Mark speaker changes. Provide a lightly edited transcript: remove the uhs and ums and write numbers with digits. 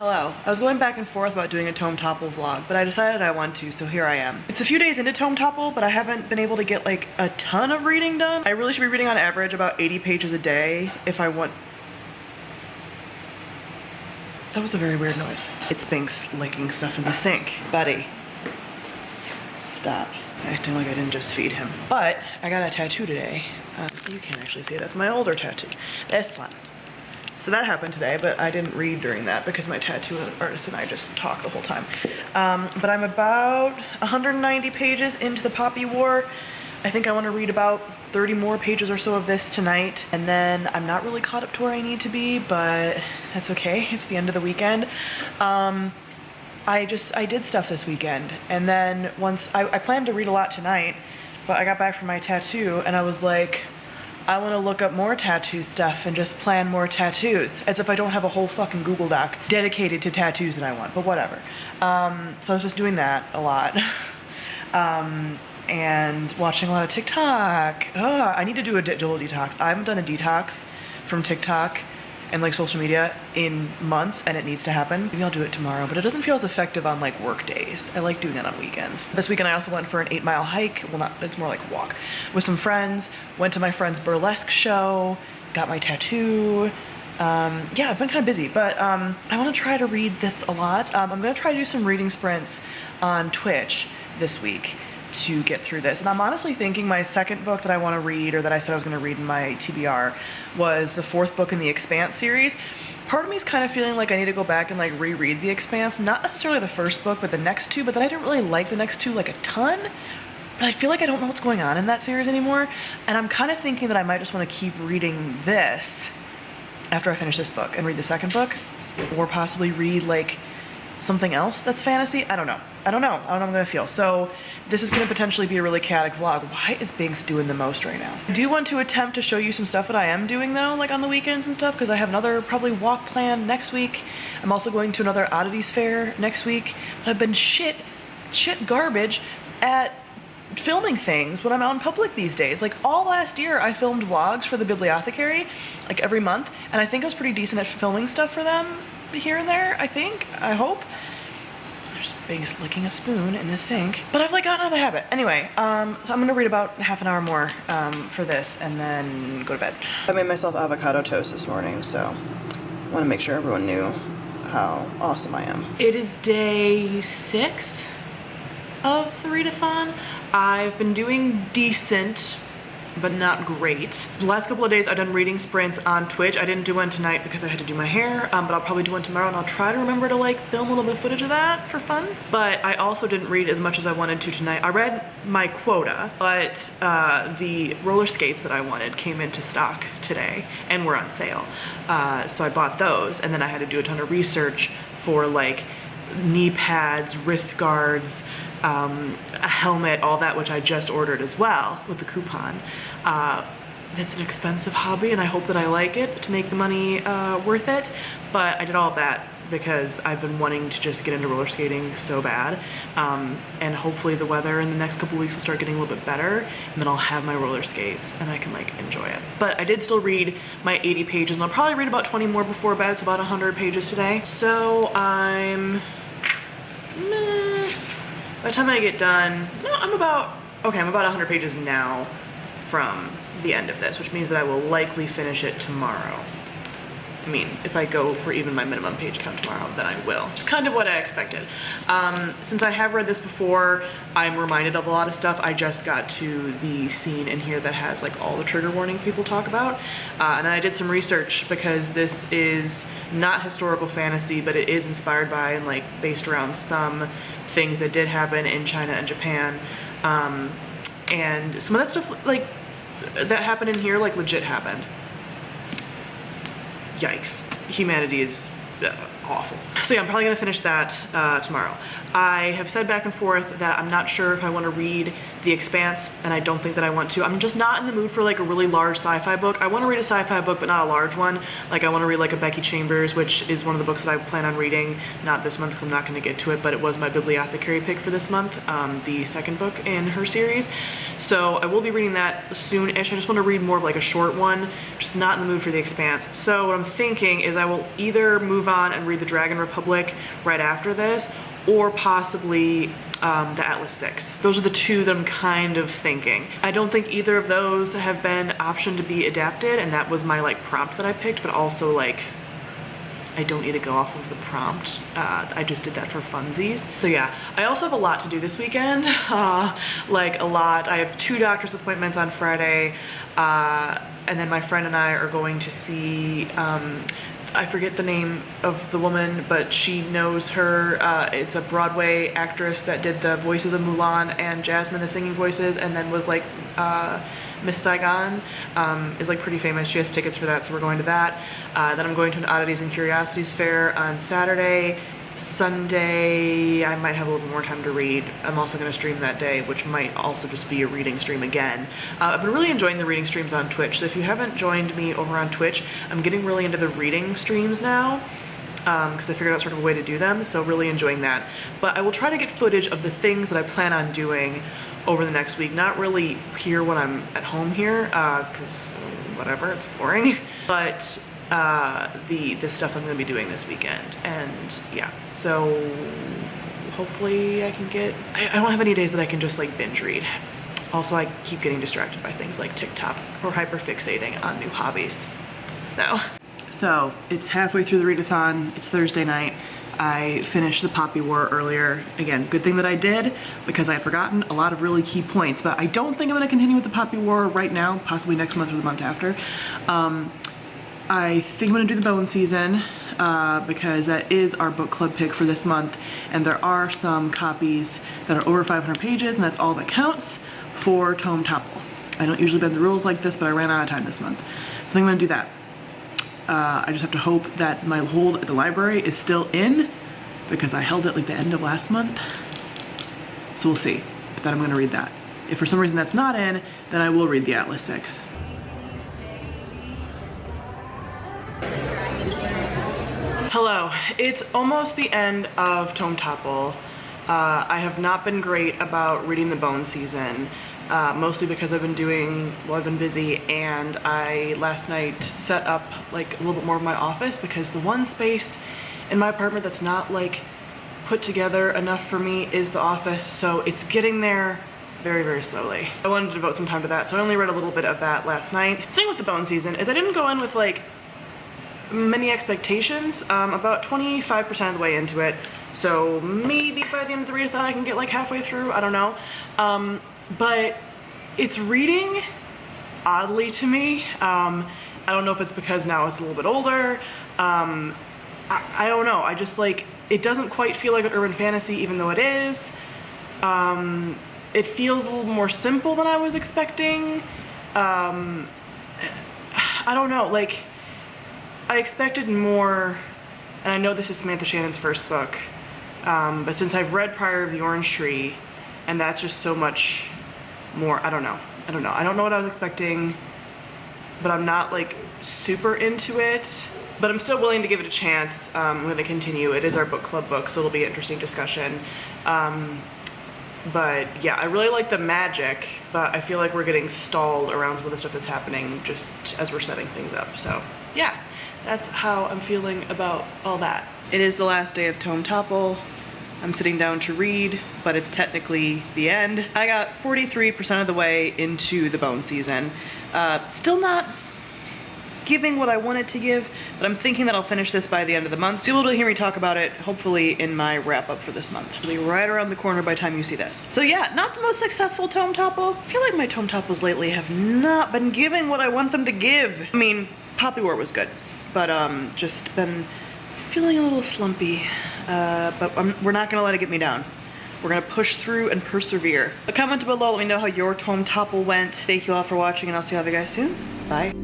Speaker 1: Hello. I was going back and forth about doing a Tome Topple vlog, but I decided I want to, so here I am. It's a few days into Tome Topple, but I haven't been able to get like a ton of reading done. I really should be reading on average about 80 pages a day if I want. That was a very weird noise. It's Binks licking stuff in the sink. Buddy, stop acting like I didn't just feed him. But I got a tattoo today. So you can't actually see it. That's my older tattoo. This one. So that happened today, but I didn't read during that because my tattoo artist and I just talk the whole time. But I'm about 190 pages into the Poppy War. I think I want to read about 30 more pages or so of this tonight. And then I'm not really caught up to where I need to be, but that's okay. It's the end of the weekend. I did stuff this weekend. And then once, I planned to read a lot tonight, but I got back from my tattoo and I was like, I want to look up more tattoo stuff and just plan more tattoos, as if I don't have a whole fucking Google Doc dedicated to tattoos that I want, but whatever. So I was just doing that a lot. And watching a lot of TikTok. I need to do a digital detox. I haven't done a detox from TikTok and like social media in months, and it needs to happen. Maybe I'll do it tomorrow, but it doesn't feel as effective on like work days. I like doing that on weekends. This weekend I also went for an 8-mile hike. Well, it's more like a walk with some friends. Went to my friend's burlesque show, got my tattoo. Yeah, I've been kind of busy, but I want to try to read this a lot. I'm gonna try to do some reading sprints on Twitch this week to get through this. And I'm honestly thinking my second book that I want to read, or that I said I was going to read in my TBR, was the 4th book in the Expanse series. Part of me is kind of feeling like I need to go back and like reread the Expanse, not necessarily the first book, but the next two, but then I didn't really like the next two like a ton. But I feel like I don't know what's going on in that series anymore. And I'm kind of thinking that I might just want to keep reading this after I finish this book and read the second book, or possibly read like something else that's fantasy. I don't know what I'm gonna feel. So this is gonna potentially be a really chaotic vlog. Why is Binks doing the most right now? I do want to attempt to show you some stuff that I am doing though, like on the weekends and stuff, because I have another probably walk planned next week. I'm also going to another oddities fair next week. But I've been shit garbage at filming things when I'm out in public these days. Like all last year I filmed vlogs for the Bibliothecary like every month, and I think I was pretty decent at filming stuff for them here and there, I hope. There's Binks licking a spoon in the sink. But I've like gotten out of the habit. Anyway, so I'm gonna read about half an hour more for this and then go to bed. I made myself avocado toast this morning, so I wanna make sure everyone knew how awesome I am. It is day 6 of the readathon. I've been doing decent, but not great. The last couple of days I've done reading sprints on Twitch. I didn't do one tonight because I had to do my hair, but I'll probably do one tomorrow, and I'll try to remember to like film a little bit of footage of that for fun. But I also didn't read as much as I wanted to tonight. I read my quota, but the roller skates that I wanted came into stock today and were on sale. So I bought those, and then I had to do a ton of research for like knee pads, wrist guards, a helmet, all that, which I just ordered as well with the coupon. It's an expensive hobby, and I hope that I like it to make the money worth it, but I did all of that because I've been wanting to just get into roller skating so bad, and hopefully the weather in the next couple weeks will start getting a little bit better, and then I'll have my roller skates and I can like enjoy it. But I did still read my 80 pages, and I'll probably read about 20 more before bed, so about 100 pages today. So I'm by the time I get done, I'm about 100 pages now from the end of this, which means that I will likely finish it tomorrow. I mean, if I go for even my minimum page count tomorrow, then I will. Which is kind of what I expected. Since I have read this before, I'm reminded of a lot of stuff. I just got to the scene in here that has like all the trigger warnings people talk about. And I did some research because this is not historical fantasy, but it is inspired by and like based around some things that did happen in China and Japan. And some of that stuff like that happened in here like legit happened. Yikes. Humanity is awful. So yeah, I'm probably gonna finish that tomorrow. I have said back and forth that I'm not sure if I want to read The Expanse, and I don't think that I want to. I'm just not in the mood for like a really large sci-fi book. I want to read a sci-fi book, but not a large one. Like I want to read like a Becky Chambers, which is one of the books that I plan on reading, not this month because I'm not going to get to it, but it was my bibliothecary pick for this month, the second book in her series. So I will be reading that soon-ish. I just want to read more of like a short one, just not in the mood for The Expanse. So what I'm thinking is I will either move on and read The Dragon Republic right after this, or possibly the Atlas 6. Those are the two that I'm kind of thinking. I don't think either of those have been optioned to be adapted, and that was my like prompt that I picked, but also like I don't need to go off of the prompt. I just did that for funsies. So yeah, I also have a lot to do this weekend. Like a lot. I have 2 doctor's appointments on Friday, and then my friend and I are going to see I forget the name of the woman, but she knows her. It's a Broadway actress that did the voices of Mulan and Jasmine, the singing voices, and then was like Miss Saigon, is like pretty famous. She has tickets for that, so we're going to that. Then I'm going to an Oddities and Curiosities fair on Saturday. Sunday, I might have a little bit more time to read. I'm also going to stream that day, which might also just be a reading stream again. I've been really enjoying the reading streams on Twitch, so if you haven't joined me over on Twitch, I'm getting really into the reading streams now, because I figured out sort of a way to do them, so really enjoying that. But I will try to get footage of the things that I plan on doing over the next week. Not really here when I'm at home here, because whatever, it's boring. But the stuff I'm going to be doing this weekend, and yeah, so hopefully I can get, I don't have any days that I can just like binge read. Also, I keep getting distracted by things like TikTok or hyperfixating on new hobbies. So it's halfway through the readathon. It's Thursday night. I finished the Poppy War earlier. Again, good thing that I did, because I had forgotten a lot of really key points, but I don't think I'm going to continue with the Poppy War right now, possibly next month or the month after. I think I'm going to do the Bone Season, because that is our book club pick for this month, and there are some copies that are over 500 pages, and that's all that counts for Tome Topple. I don't usually bend the rules like this, but I ran out of time this month, so I think I'm going to do that. I just have to hope that my hold at the library is still in, because I held it like the end of last month, so we'll see. But then I'm going to read that. If for some reason that's not in, then I will read the Atlas 6. Hello, it's almost the end of Tome Topple. I have not been great about reading the Bone Season, mostly because I've been busy, and I last night set up like a little bit more of my office, because the one space in my apartment that's not like put together enough for me is the office, so it's getting there very, very slowly. I wanted to devote some time to that, so I only read a little bit of that last night. The thing with the Bone Season is I didn't go in with like many expectations. About 25% of the way into it, so maybe by the end of the readathon I can get like halfway through, I don't know. But it's reading oddly to me. I don't know if it's because now it's a little bit older. I don't know, I just like, it doesn't quite feel like an urban fantasy even though it is. It feels a little more simple than I was expecting. I don't know, like, I expected more, and I know this is Samantha Shannon's first book, but since I've read Prior of the Orange Tree, and that's just so much more, I don't know. I don't know what I was expecting, but I'm not like super into it, but I'm still willing to give it a chance. I'm going to continue. It is our book club book, so it'll be an interesting discussion. But yeah, I really like the magic, but I feel like we're getting stalled around some of the stuff that's happening just as we're setting things up. So yeah, that's how I'm feeling about all that. It is the last day of Tome Topple. I'm sitting down to read, but it's technically the end. I got 43% of the way into the Bone Season. Still not giving what I wanted to give, but I'm thinking that I'll finish this by the end of the month. So you'll be able to hear me talk about it, hopefully, in my wrap-up for this month. It'll be right around the corner by the time you see this. So yeah, not the most successful Tome Topple. I feel like my Tome Topples lately have not been giving what I want them to give. I mean, Poppy War was good, but just been feeling a little slumpy. But we're not gonna let it get me down. We're gonna push through and persevere. Comment below, let me know how your Tome Topple went. Thank you all for watching, and I'll see you guys soon. Bye.